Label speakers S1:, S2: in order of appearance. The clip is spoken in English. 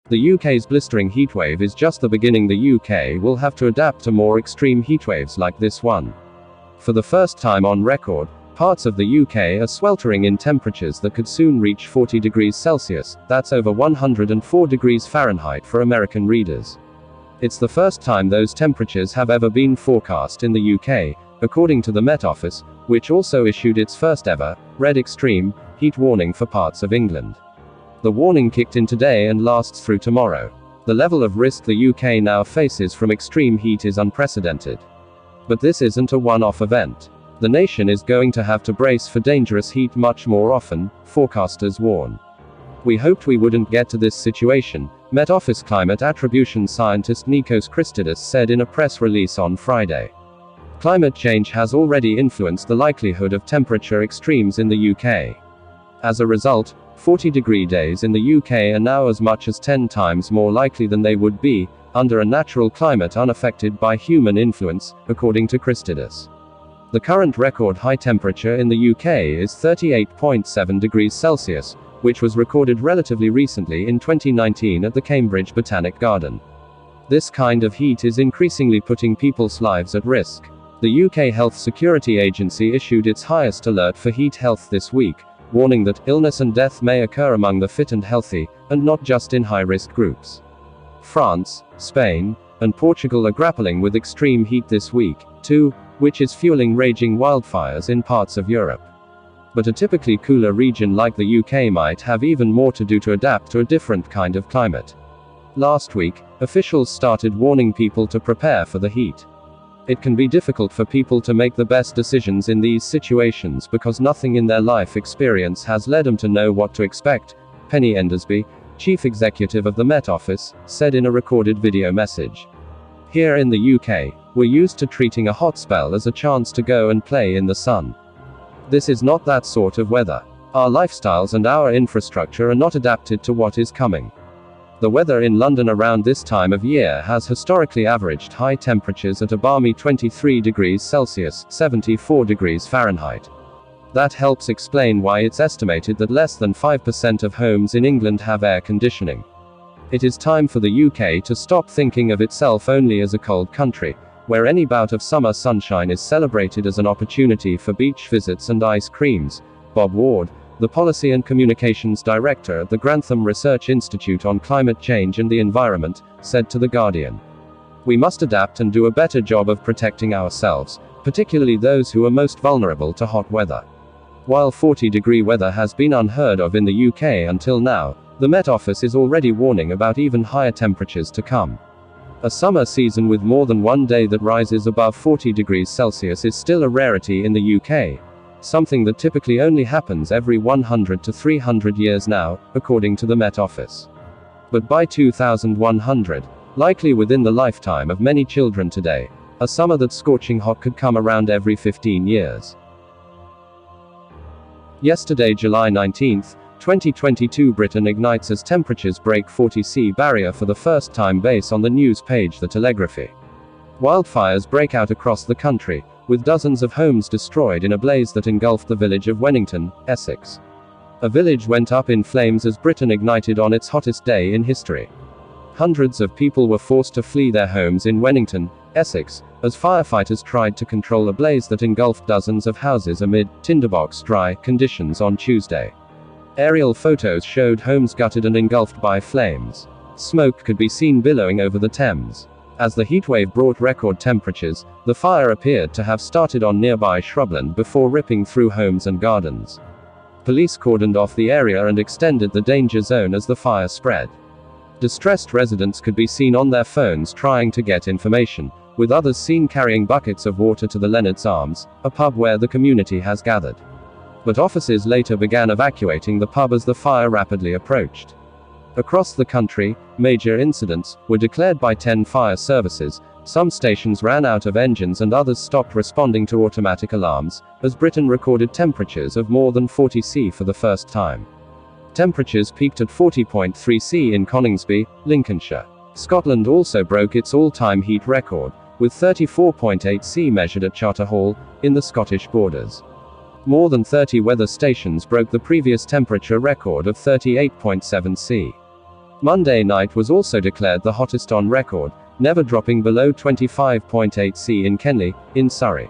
S1: The UK's blistering heatwave is just the beginning. The UK will have to adapt to more extreme heatwaves like this one. For the first time on record, parts of the UK are sweltering in temperatures that could soon reach 40 degrees Celsius, that's over 104 degrees Fahrenheit for American readers. It's the first time those temperatures have ever been forecast in the UK, according to the Met Office, which also issued its first ever, red extreme, heat warning for parts of England. The warning kicked in today and lasts through tomorrow. The level of risk the UK now faces from extreme heat is unprecedented. But this isn't a one-off event. The nation is going to have to brace for dangerous heat much more often, forecasters warn. We hoped we wouldn't get to this situation, Met Office climate attribution scientist Nikos Christidis said in a press release on Friday. Climate change has already influenced the likelihood of temperature extremes in the UK. As a result, 40-degree days in the UK are now as much as 10 times more likely than they would be, under a natural climate unaffected by human influence, according to Christidis. The current record high temperature in the UK is 38.7 degrees Celsius, which was recorded relatively recently in 2019 at the Cambridge Botanic Garden. This kind of heat is increasingly putting people's lives at risk. The UK Health Security Agency issued its highest alert for heat health this week, warning that illness and death may occur among the fit and healthy, and not just in high-risk groups. France, Spain, and Portugal are grappling with extreme heat this week, too, which is fueling raging wildfires in parts of Europe. But a typically cooler region like the UK might have even more to do to adapt to a different kind of climate. Last week, officials started warning people to prepare for the heat. It can be difficult for people to make the best decisions in these situations because nothing in their life experience has led them to know what to expect, Penny Endersby, chief executive of the Met Office, said in a recorded video message. Here in the UK, we're used to treating a hot spell as a chance to go and play in the sun. This is not that sort of weather. Our lifestyles and our infrastructure are not adapted to what is coming. The weather in London around this time of year has historically averaged high temperatures at a balmy 23 degrees Celsius, 74 degrees Fahrenheit. That helps explain why it's estimated that less than 5% of homes in England have air conditioning. It is time for the UK to stop thinking of itself only as a cold country, where any bout of summer sunshine is celebrated as an opportunity for beach visits and ice creams, Bob Ward, the Policy and Communications Director at the Grantham Research Institute on Climate Change and the Environment, said to The Guardian. We must adapt and do a better job of protecting ourselves, particularly those who are most vulnerable to hot weather. While 40-degree weather has been unheard of in the UK until now, the Met Office is already warning about even higher temperatures to come. A summer season with more than one day that rises above 40 degrees Celsius is still a rarity in the UK. Something that typically only happens every 100 to 300 years now, according to the Met Office. But by 2100, likely within the lifetime of many children today, a summer that's scorching hot could come around every 15 years. Yesterday, July 19, 2022, Britain ignites as temperatures break 40°C barrier for the first time, based on the news page The Telegraphy. Wildfires break out across the country, with dozens of homes destroyed in a blaze that engulfed the village of Wennington, Essex. A village went up in flames as Britain ignited on its hottest day in history. Hundreds of people were forced to flee their homes in Wennington, Essex, as firefighters tried to control a blaze that engulfed dozens of houses amid tinderbox dry conditions on Tuesday. Aerial photos showed homes gutted and engulfed by flames. Smoke could be seen billowing over the Thames. As the heatwave brought record temperatures, the fire appeared to have started on nearby shrubland before ripping through homes and gardens. Police cordoned off the area and extended the danger zone as the fire spread. Distressed residents could be seen on their phones trying to get information, with others seen carrying buckets of water to the Leonard's Arms, a pub where the community has gathered. But officers later began evacuating the pub as the fire rapidly approached. Across the country, major incidents were declared by 10 fire services. Some stations ran out of engines and others stopped responding to automatic alarms, as Britain recorded temperatures of more than 40°C for the first time. Temperatures peaked at 40.3°C in Coningsby, Lincolnshire. Scotland also broke its all-time heat record, with 34.8°C measured at Charterhall, in the Scottish Borders. More than 30 weather stations broke the previous temperature record of 38.7°C. Monday night was also declared the hottest on record, never dropping below 25.8 C in Kenley, in Surrey.